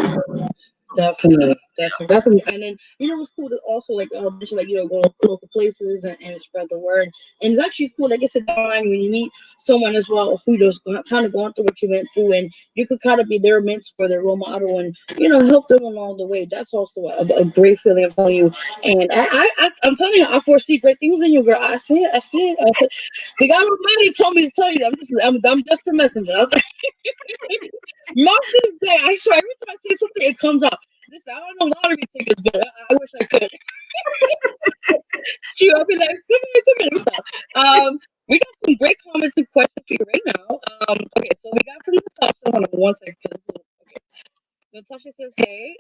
Definitely. And then it's cool to also mention go to local places and spread the word. And it's actually cool, like I said, online when you meet someone as well who just kind of going through what you went through, and you could kind of be their mentor, their role model, and help them along the way. That's also a great feeling. I'm telling you, and I'm telling you, I foresee great things in you, girl. I see it. The God Almighty told me to tell you. I'm just a messenger. Mark this day. I swear, every time I see something, it comes out. Listen, I don't know lottery tickets, but I wish I could. I'll be like, come here. We got some great comments and questions for you right now. Okay, so we got from Natasha. Hold on 1 second. Okay. Natasha says, hey.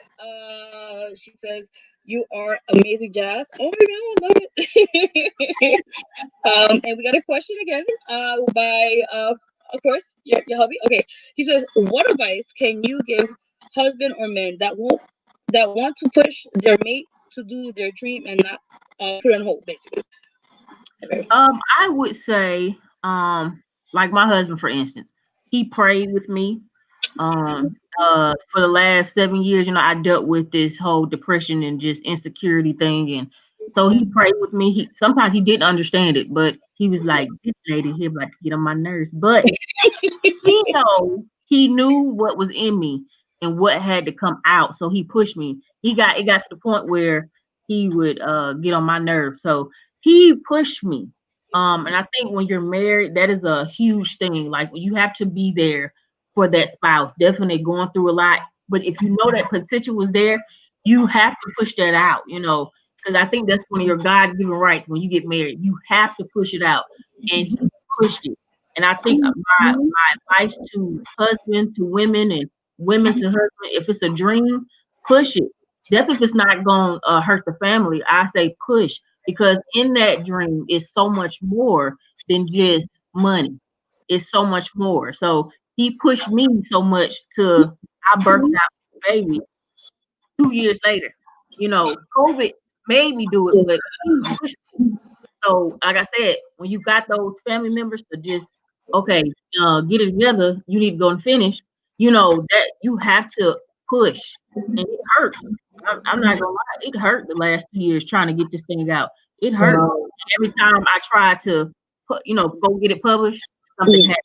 She says, you are amazing, Jazz. Oh my God, I love it. And we got a question again by, of course, your hubby. Okay, he says, what advice can you give husband or men that want to push their mate to do their dream and not put on hold, basically? I would say, like my husband, for instance, he prayed with me. For the last 7 years, I dealt with this whole depression and just insecurity thing, and so he prayed with me. Sometimes he didn't understand it, but he was like, "This lady here about to get on my nerves," but he knew what was in me and what had to come out, so he pushed me. It got to the point where he would get on my nerves, so he pushed me. And I think when you're married, that is a huge thing. Like, you have to be there for that spouse, definitely going through a lot. But if you know that potential was there, you have to push that out, because I think that's one of your God-given rights when you get married. You have to push it out. And he pushed it. And I think my advice to husband, to women, and women to husband, if it's a dream, push it. Definitely if it's not going to hurt the family, I say push. because in that dream is so much more than just money. It's so much more. So he pushed me so much to I birthed out a baby 2 years later. You know, COVID made me do it, but he pushed me. So, like I said, when you got those family members to just okay, get it together, you need to go and finish. You know that you have to push, and it hurts. I'm not gonna lie, it hurt the last 2 years trying to get this thing out. It hurt every time I try to put, go get it published. Something happened,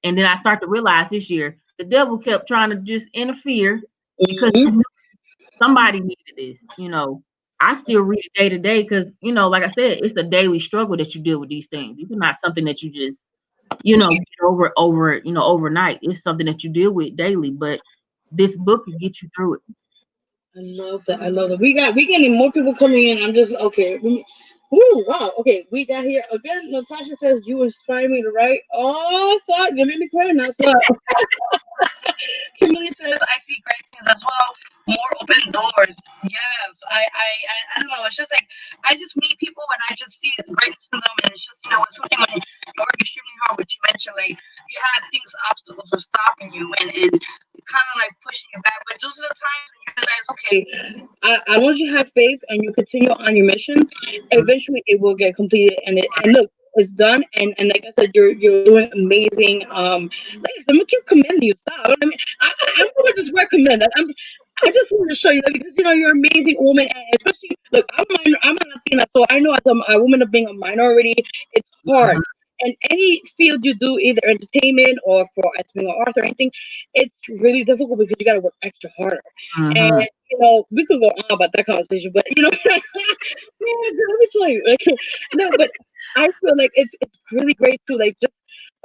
and then I start to realize this year the devil kept trying to just interfere because he knew somebody needed this. I still read it day to day because, like I said, it's a daily struggle that you deal with these things. It's not something that you just, get over, overnight. It's something that you deal with daily. But this book can get you through it. I love that. I love that. We getting more people coming in. I'm just okay. Woo, wow. Okay, we got here again. Natasha says you inspire me to write. Oh, thought you made me cry. Not thought. Kimberly says, I see great things as well. More open doors. Yes. I don't know. It's just like I just meet people and I just see the greatness in them, and it's just it's something when you work extremely hard, which you mentioned, like you had things, obstacles were stopping you and kind of like pushing you back. But those are the times when you realize, okay, once you have faith and you continue on your mission, eventually it will get completed. And look, it's done, and like I said, you're doing amazing. Like I said, I'm gonna keep commending you. Stop. I mean, I'm gonna just recommend that. I just want to show you that because you're an amazing woman, and especially look, I'm a Latina, so I know as a woman of being a minority, it's hard. And any field you do, either entertainment or for as being an author or anything, it's really difficult because you got to work extra harder. And we could go on about that conversation, but man, let me tell you, no, but I feel like it's really great to like just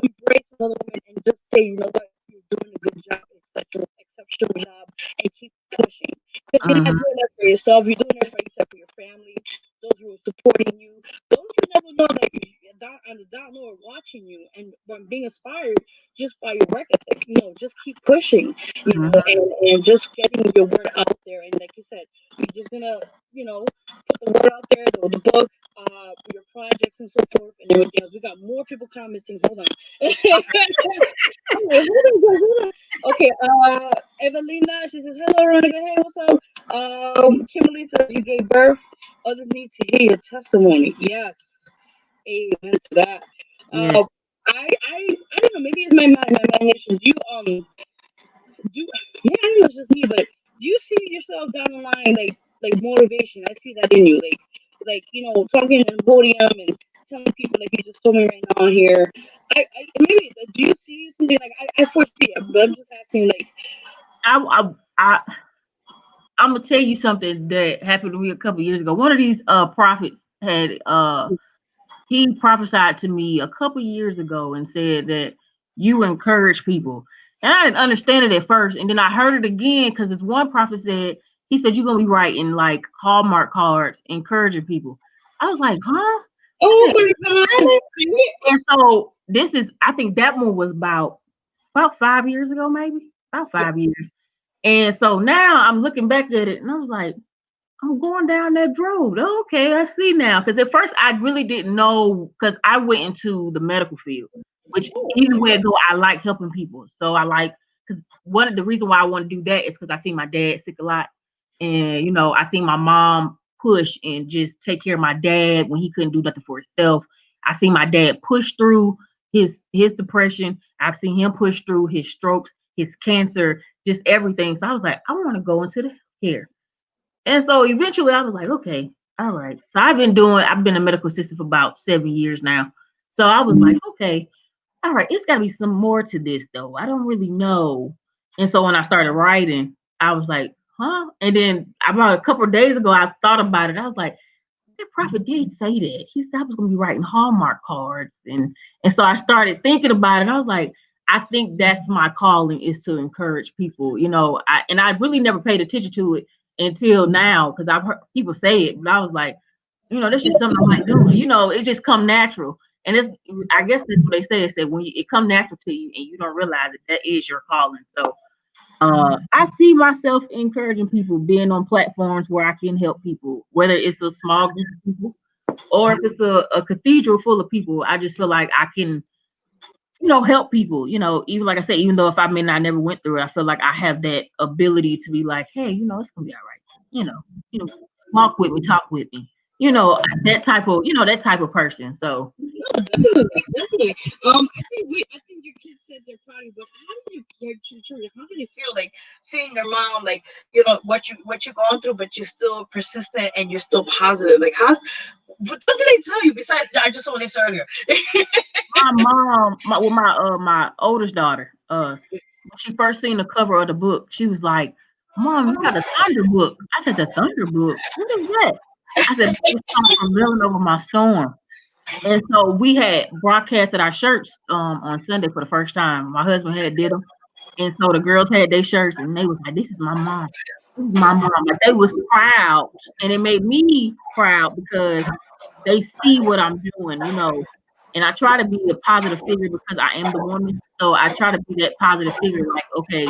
embrace another woman and just say, you know what, you're doing a good job, it's such an exceptional job, and keep pushing. Because you're not doing that for yourself, you're doing it for yourself, for your family, those who are supporting you, those who never know that you're down on the down low are watching you and being inspired just by your work ethic. Just keep pushing, and just getting your word out there. And like you said, you're just gonna, put the word out there, the book, your projects and so forth, and everything else. We got more people commenting. Hold on. Hold on. Okay, Evelina, she says, hello, Veronica. Hey, what's up? Kimberly says, you gave birth. Others need to hear your testimony. Yes. Amen to that. Yeah. I don't know. Maybe it's my imagination. Do you I don't know. It's just me, but do you see yourself down the line like motivation? I see that in you, like talking in the podium and telling people like you just told me right now here. I maybe do you see something like I foresee it, but I'm just asking like I'm gonna tell you something that happened to me a couple years ago. One of these prophets had he prophesied to me a couple years ago and said that you encourage people. And I didn't understand it at first. And then I heard it again because this one prophet said, he said, you're going to be writing like Hallmark cards, encouraging people. I was like, huh? Oh my God. And so I think that one was about 5 years ago, maybe about 5 years. And so now I'm looking back at it and I was like, I'm going down that road. Okay, I see now. Because at first I really didn't know because I went into the medical field, which even where I go, I like helping people. So because one of the reasons why I want to do that is because I see my dad sick a lot. And, I see my mom push and just take care of my dad when he couldn't do nothing for himself. I see my dad push through his depression. I've seen him push through his strokes, his cancer, just everything. So I was like, I want to go into the care. And so eventually I was like, okay, all right. So I've been a medical assistant for about 7 years now. So I was like, okay, all right, it's got to be some more to this though. I don't really know. And so when I started writing, I was like, huh? And then about a couple of days ago, I thought about it. I was like, that prophet did say that. He said I was going to be writing Hallmark cards. And so I started thinking about it. And I was like, I think that's my calling is to encourage people, I really never paid attention to it until now because I've heard people say it, but I was like, that's just something I like doing. It just come natural. And I guess that's what they say is that when it come natural to you and you don't realize it, that is your calling. So I see myself encouraging people, being on platforms where I can help people, whether it's a small group of people or if it's a cathedral full of people, I just feel like I can, help people, even like I said, even though if I may not never went through it, I feel like I have that ability to be like, hey, it's gonna be all right. Walk with me, talk with me, that type of person. So Definitely. I think your kids said they're proud of you, but how did your children, how did you feel like seeing their mom, like, what you're going through, but you're still persistent and you're still positive? Like, what did they tell you besides I just saw what they said earlier? my mom, my oldest daughter, when she first seen the cover of the book, she was like, Mom, you got a Thunder book. I said, the Thunder book? What is that? I said, it's coming from Reeling Over My Storm. And so we had broadcasted our shirts on Sunday for the first time. My husband did them. And so the girls had their shirts and they was like, this is my mom. This is my mom. Like, they was proud. And it made me proud because they see what I'm doing, And I try to be a positive figure because I am the woman. So I try to be that positive figure, like, okay,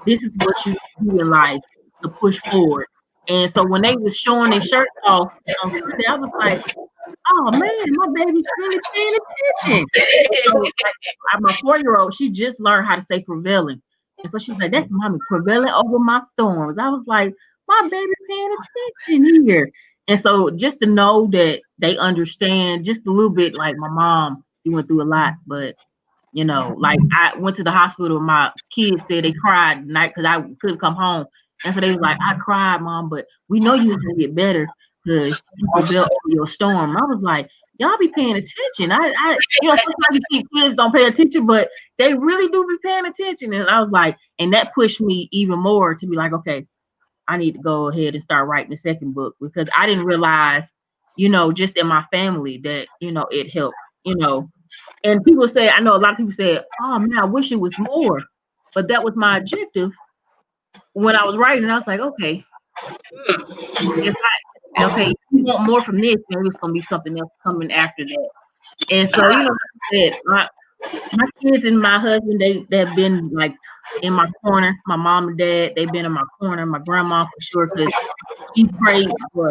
this is what you do in life to push forward. And so when they was showing their shirts off on Sunday, I was like, oh man, my baby's really paying attention. So, like, my 4-year-old, she just learned how to say prevailing. And so she's like, that's mommy, prevailing over my storms. I was like, my baby paying attention here. And so just to know that they understand just a little bit, like my mom, she went through a lot, but like I went to the hospital, my kids said they cried the night because I couldn't come home. And so they was like, I cried, Mom, but we know you're gonna get better because you prevail over your storm. I was like, y'all be paying attention. I sometimes you think kids don't pay attention, but they really do be paying attention. And I was like, and that pushed me even more to be like, okay, I need to go ahead and start writing the second book because I didn't realize, just in my family that, it helped, And people say, I know a lot of people say, oh man, I wish it was more. But that was my objective when I was writing. I was like, okay, if you want more from this, maybe it's gonna be something else coming after that. And so, like I said, my kids and my husband, they've been like in my corner. My mom and dad, they've been in my corner. My grandma for sure, because she prayed for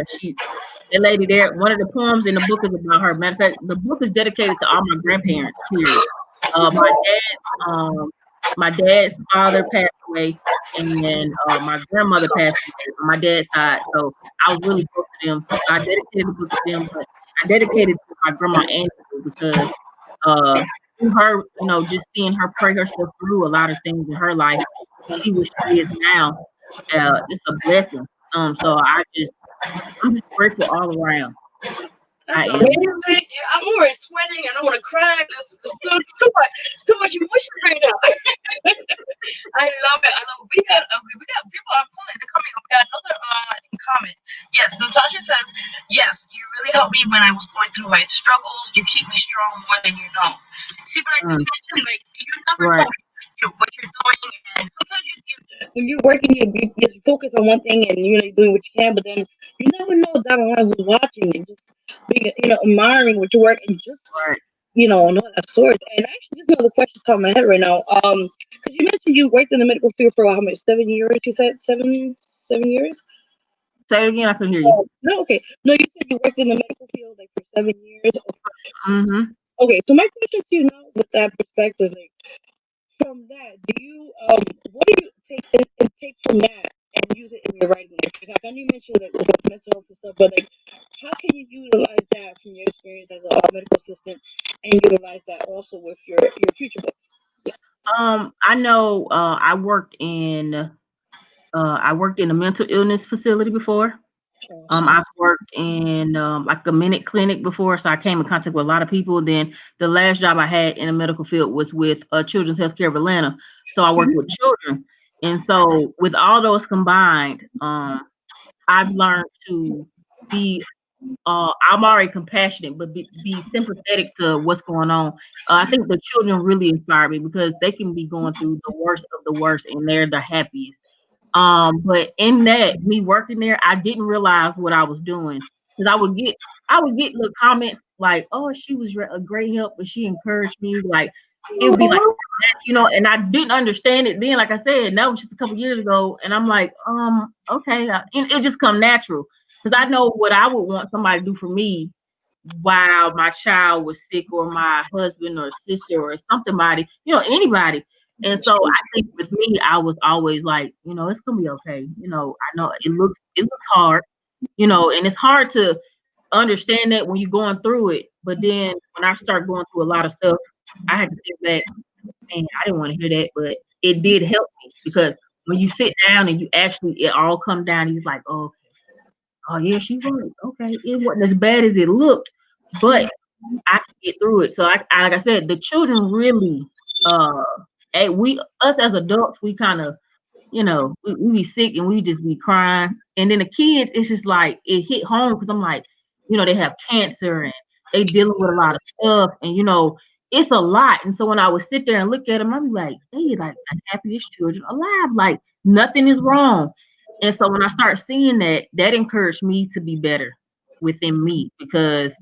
that lady there. One of the poems in the book is about her. Matter of fact, the book is dedicated to all my grandparents. Period. My dad's father passed away, and then my grandmother passed away on my dad's side. So I was really close to them. So I dedicated the book to them, but I dedicated it to my grandma Angela because through her, just seeing her pray herself through a lot of things in her life, see what she is now. It's a blessing. So I'm just grateful all around. That's amazing. I'm already sweating. I don't want to cry. There's too much emotion right now. I love it. We got people. I'm telling you, they're coming. We got another comment. Yes, Natasha says, yes, you really helped me when I was going through my struggles. You keep me strong more than you know. See, but I just mentioned, like, you never know what you're doing, and sometimes when you're working, you focus on one thing and you're doing what you can, but then you never know down the line who's watching and just being, admiring what you work and just, and all that sort. And actually, just another question top of my head right now. Because you mentioned you worked in the medical field for how much? 7 years? You said 7 years? Say it again. I couldn't hear you. No, okay. No, you said you worked in the medical field like for 7 years. Mm-hmm. Okay, so my question to you now, with that perspective, like, from that, do you what do you take from that and use it in your writing? Because I know you mentioned that with mental health and stuff, but like, how can you utilize that from your experience as a medical assistant and utilize that also with your future books? I know I worked in a mental illness facility before. I've worked in like a minute clinic before, so I came in contact with a lot of people. Then the last job I had in the medical field was with Children's Healthcare of Atlanta. So I worked with children. And so with all those combined, I've learned to be I'm already compassionate, but be sympathetic to what's going on. I think the children really inspire me because they can be going through the worst of the worst and they're the happiest. But in that, me working there, I didn't realize what I was doing because I would get little comments like, "Oh, she was a great help, but she encouraged me." Like it would be like, and I didn't understand it then. Like I said, that was just a couple years ago, and I'm like, okay, and it just come natural because I know what I would want somebody to do for me while my child was sick, or my husband or sister or somebody, anybody. And so I think with me, I was always like, it's gonna be okay. I know it looks hard, and it's hard to understand that when you're going through it. But then when I start going through a lot of stuff, I had to think back, man, I didn't want to hear that, but it did help me, because when you sit down and you actually, it all come down, he's like, oh, okay. Oh yeah, she was okay. It wasn't as bad as it looked, but I could get through it. So like I said, the children really, us as adults, we kind of, we be sick and we just be crying. And then the kids, it's just like it hit home, because I'm like, they have cancer and they dealing with a lot of stuff, and it's a lot. And so when I would sit there and look at them, I'd be like, they like the happiest children alive. Like nothing is wrong. And so when I start seeing that, that encouraged me to be better within me, because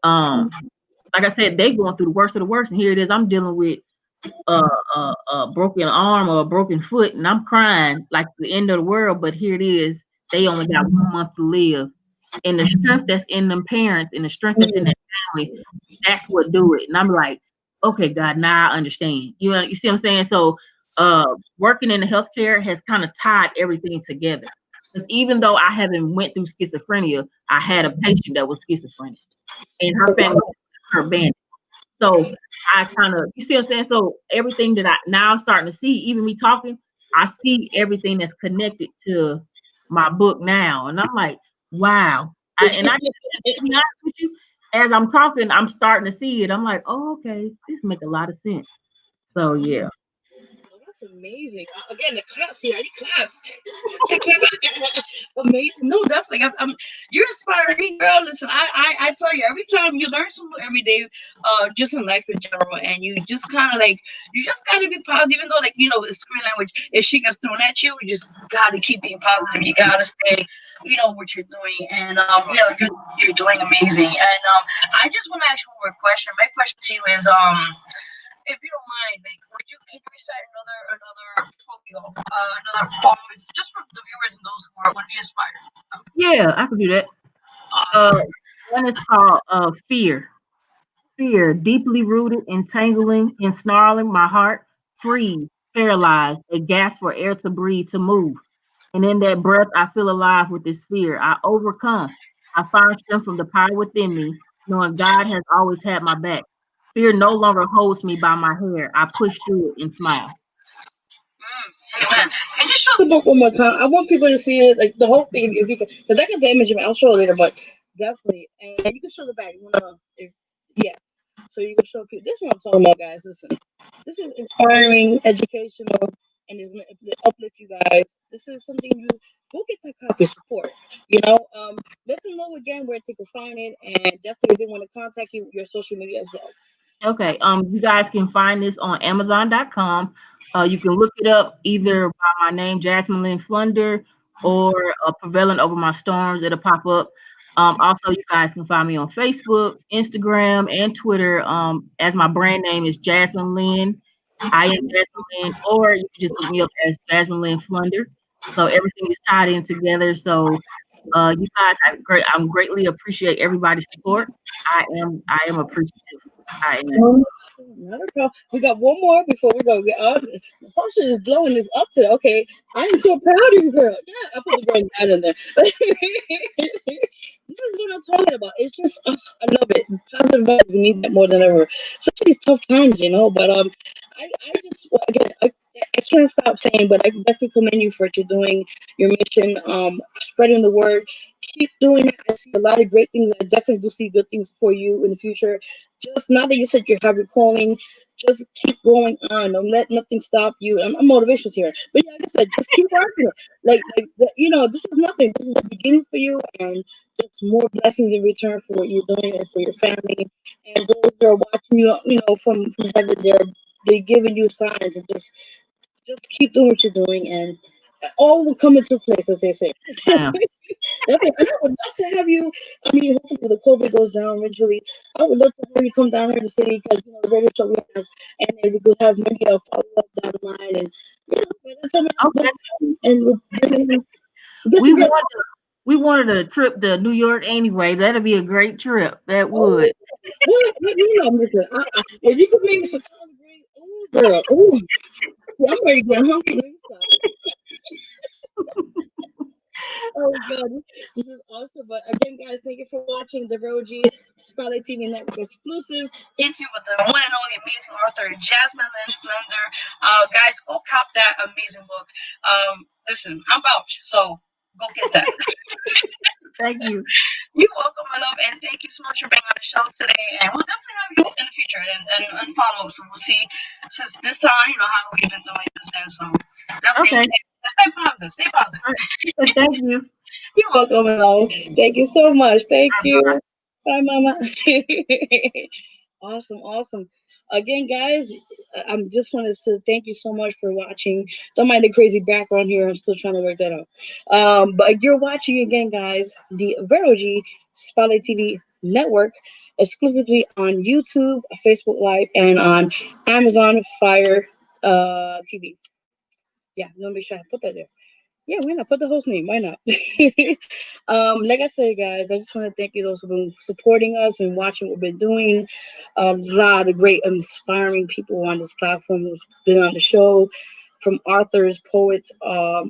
like I said, they going through the worst of the worst, and here it is, I'm dealing with a broken arm or a broken foot, and I'm crying like the end of the world. But here it is, they only got 1 month to live, and the strength that's in them parents and the strength that's in that family, that's what do it. And I'm like, okay, God, now I understand. You see what I'm saying? So working in the healthcare has kind of tied everything together. Because even though I haven't went through schizophrenia, I had a patient that was schizophrenic, and her family was her band. So I kind of, you see what I'm saying? So everything that I now starting to see, even me talking, I see everything that's connected to my book now. And I'm like, wow. To be honest with you, as I'm talking, I'm starting to see it. I'm like, oh, okay, this make a lot of sense. So yeah. That's amazing. Again, the claps here. I need claps. Amazing. No, definitely. You're inspiring me, girl. Listen, I tell you, every time you learn something every day, just in life in general, and you just kind of like, you just gotta be positive, even though, like, the screen language, if she gets thrown at you, you just gotta keep being positive. You gotta stay, what you're doing, and you're doing amazing. And I just want to ask you one more question. My question to you is, if you don't mind, like, can you recite another before we go, another poem, just for the viewers and those who want to be inspired? Yeah, I can do that. Awesome. One is called Fear. Fear, deeply rooted, entangling, ensnarling my heart, freeze, paralyzed, a gasp for air to breathe, to move. And in that breath, I feel alive with this fear. I overcome. I find strength from the power within me, knowing God has always had my back. Fear no longer holds me by my hair. I push through it and smile. Can you show the book one more time? I want people to see it, like the whole thing, if you can, because I got the image of it. I'll show it later, but definitely. And you can show the back. Yeah. So you can show people. This is what I'm talking about, guys. Listen, this is inspiring, educational, and it's going to uplift you guys. This is something you go get that copy, support. Let them know again where they can find it, and definitely they want to contact you with your social media as well. Okay. You guys can find this on Amazon.com. You can look it up either by my name, Jasmine Lynne Flunder, or Prevailing Over My Storms. It'll pop up. Also, you guys can find me on Facebook, Instagram, and Twitter. As my brand name is Jasmine Lynne. I am Jasmine Lynne, or you can just look me up as Jasmine Lynne Flunder. So everything is tied in together. So you guys, I'm greatly appreciate everybody's support. I am appreciative. I am. Not a problem. We got one more before we go. Sasha is blowing this up today. Okay, I'm so proud of you, girl. Yeah, I put the girl out in there. This is what I'm talking about. It's just, I love it. Positive vibes. We need that more than ever, especially these tough times, But I just, again, I can't stop saying, but I definitely commend you for what you're doing, your mission, spreading the word. Keep doing it. I see a lot of great things. I definitely do see good things for you in the future. Just now that you said you have your calling, just keep going on. Don't let nothing stop you. I'm motivational here, but yeah, like I said, just keep working it. Like this is nothing. This is the beginning for you, and just more blessings in return for what you're doing and for your family. And those that are watching you, from heaven, they're giving you signs, and just keep doing what you're doing, and all will come into place, as they say. Yeah. Definitely. And I would love to have you. I mean, hopefully the COVID goes down eventually. I would love to have you come down here to the city, because the radio show we have, and then we could have maybe a follow up down the line, and Okay. and We want We wanted a trip to New York anyway. That'd be a great trip. That Oh, would. well, you know, listen, if you could make me some collard greens, oh, girl, oh, I'm ready to get hungry. Let me stop. Oh God, this is awesome. But again, guys, thank you for watching the Vero Spotlight TV Network exclusive interview with the one and only amazing author Jasmine Lynne Flunder. Guys, go cop that amazing book. Listen, I'm vouch, so go get that. Thank you. You're welcome, my love, and thank you so much for being on the show today. And we'll definitely have you in the future and follow. So we'll see since this time, you know, how we've been doing this. And so definitely Okay. stay positive. Stay positive. All right. Thank you. You're welcome, my love. Thank you so much. Thank Bye. you. Bye, Mama. Awesome, awesome. Again, guys, I'm just wanted to thank you so much for watching. Don't mind the crazy background here. I'm still trying to work that out. But you're watching again, guys, the Vero Spotlight TV Network exclusively on YouTube, Facebook Live, and on Amazon Fire TV. Yeah, let me make sure I put that there. Yeah, why not? Put the host name. Why not? Like I said, guys, I just want to thank you those who've been supporting us and watching what we've been doing. A lot of great, inspiring people on this platform who've been on the show, from authors, poets, all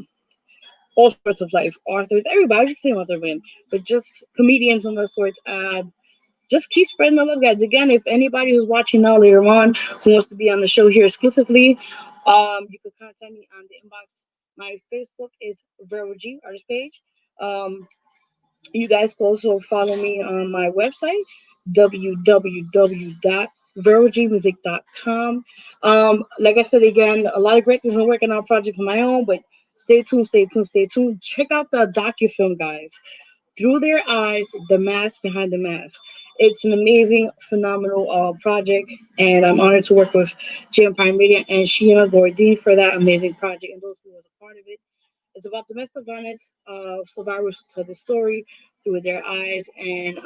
sorts of life, authors, everybody. I just say author again, but just comedians of all sorts. Just keep spreading the love, guys. Again, if anybody who's watching now later on who wants to be on the show here exclusively, you can contact me on the inbox. My Facebook is Vero artist page. You guys can also follow me on my website, www.verogmusic.com. Like I said again, a lot of great things. I'm working on projects of my own, but stay tuned, stay tuned, stay tuned. Check out the docufilm, guys. Through Their Eyes, The Mask Behind the Mask. It's an amazing, phenomenal project, and I'm honored to work with Jam Prime Media and Sheena Gordine for that amazing project and those who was a part of it. It's about domestic violence survivors who tell the story through their eyes. And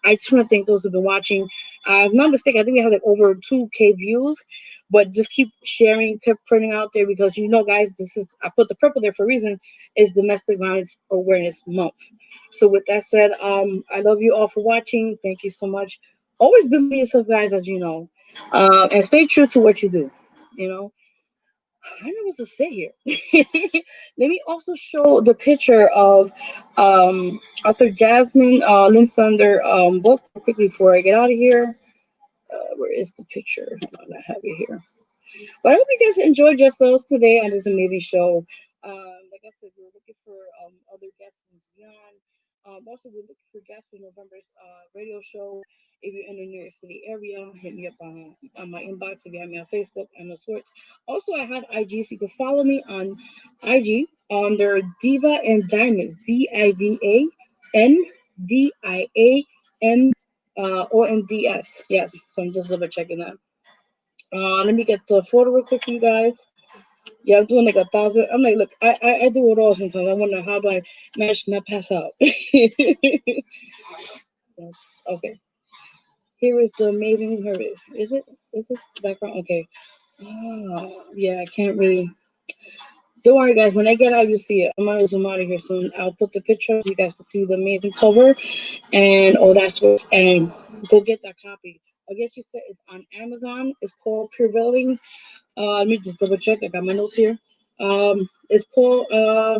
I just want to thank those who've been watching. If I'm not mistaken, I think they have like over 2K views. But just keep sharing, keep putting out there because you know, guys, this is I put the purple there for a reason. Is Domestic Violence Awareness Month. So with that said, I love you all for watching. Thank you so much. Always believe in yourself, guys, as you know, and stay true to what you do. You know, I don't know what to say here. Let me also show the picture of Author Jasmine Lynne Flunder book quickly before I get out of here. Where is the picture? Hold on, I have it here. But I hope you guys enjoyed just those today on this amazing show. Like I said, we're looking for other guests from beyond. Also, we're looking for guests for November's radio show. If you're in the New York City area, hit me up on my inbox. If you have me on Facebook and the sorts. Also, I have IG, so you can follow me on IG under Diva and Diamonds. DIVANDIAMONDS. Yes, so I'm just double checking that. Let me get the photo real quick for you guys. Yeah, I'm doing like 1,000. I'm like, look, I do it all sometimes. I wonder how do I manage to not pass out. Yes. Okay. Here is the amazing. Here it is. Is it? Is this the background? Okay. Yeah, I can't really. Don't worry, guys. When I get out, you'll see it. I'm gonna zoom out of here soon. I'll put the picture so you guys can see the amazing cover and all that stuff. And go get that copy. I guess you said it's on Amazon. It's called Prevailing. Let me just double check. I got my notes here. It's called I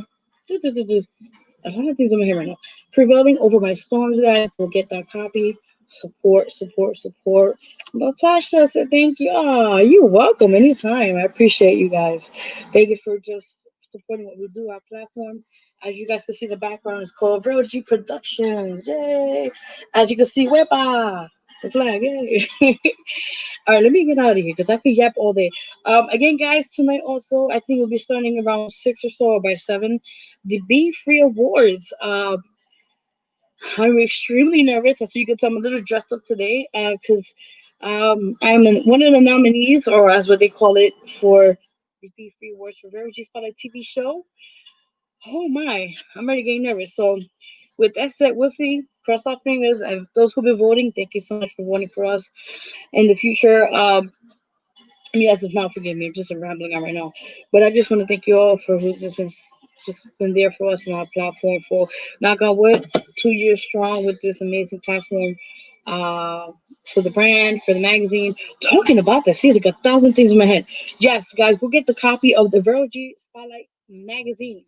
don't have these in my head right now. Prevailing Over My Storms, guys. We'll get that copy. Support, support, support. Natasha said thank you. Oh, you're welcome anytime. I appreciate you guys. Thank you for just supporting what we do, our platform. As you guys can see, the background is called Vero Productions. Yay! As you can see, Wepa, the flag. Yay! All right, let me get out of here because I could yap all day. Again, guys, tonight also, I think we'll be starting around 6 or so or by 7. The Be Free Awards. I'm extremely nervous. As you can tell, I'm a little dressed up today because I'm one of the nominees, or as what they call it, for the Be Free Awards for Vero Spotlight TV show. Oh my, I'm already getting nervous. So, with that said, we'll see. Cross our fingers. And those who've been voting, thank you so much for voting for us in the future. Yes, if not, forgive me. I'm just rambling on right now. But I just want to thank you all for who's just been just been there for us on our platform for, knock on wood, 2 years strong with this amazing platform. For the brand, for the magazine. Talking about this, here's like 1,000 things in my head. Yes, guys, go get the copy of the Vero G Spotlight magazine.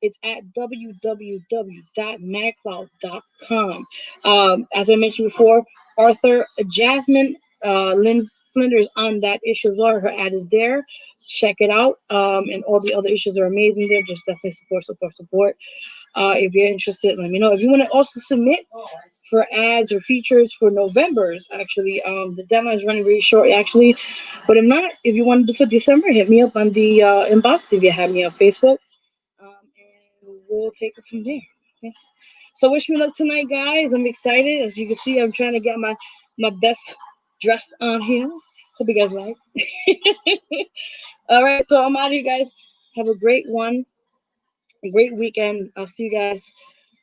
It's at www.magcloud.com. As I mentioned before, Author Jasmine Lynne Flunder is on that issue as well. Her ad is there. Check it out. And all the other issues are amazing there. Just definitely support. If you're interested, let me know. If you want to also submit for ads or features for November's, actually, the deadline is running really short, actually. But if not, if you want to do for December, hit me up on the inbox if you have me on Facebook. And we'll take it from there. Yes. So wish me luck tonight, guys. I'm excited. As you can see, I'm trying to get my best dressed on here. Hope you guys like. All right, so I'm out of here, guys. Have a great one. A great weekend. I'll see you guys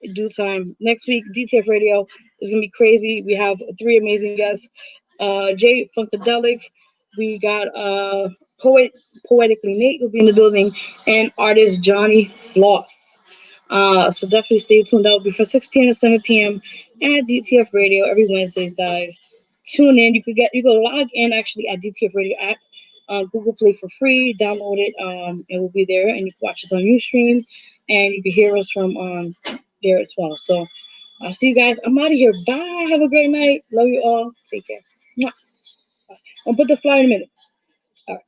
in due time. Next week, DTF Radio is going to be crazy. We have 3 amazing guests. Jay Funkadelic. We got Poetically Nate will be in the building. And artist Johnny Floss. So definitely stay tuned. That will be from 6 p.m. to 7 p.m. at DTF Radio every Wednesdays, guys. Tune in. You can log in actually at DTF Radio app on Google Play for free. Download it. It will be there, and you can watch us on Ustream, and you can hear us from there as well. So I'll see you guys. I'm out of here. Bye. Have a great night. Love you all. Take care. Mwah. Bye. I'll put the flyer in a minute. All right.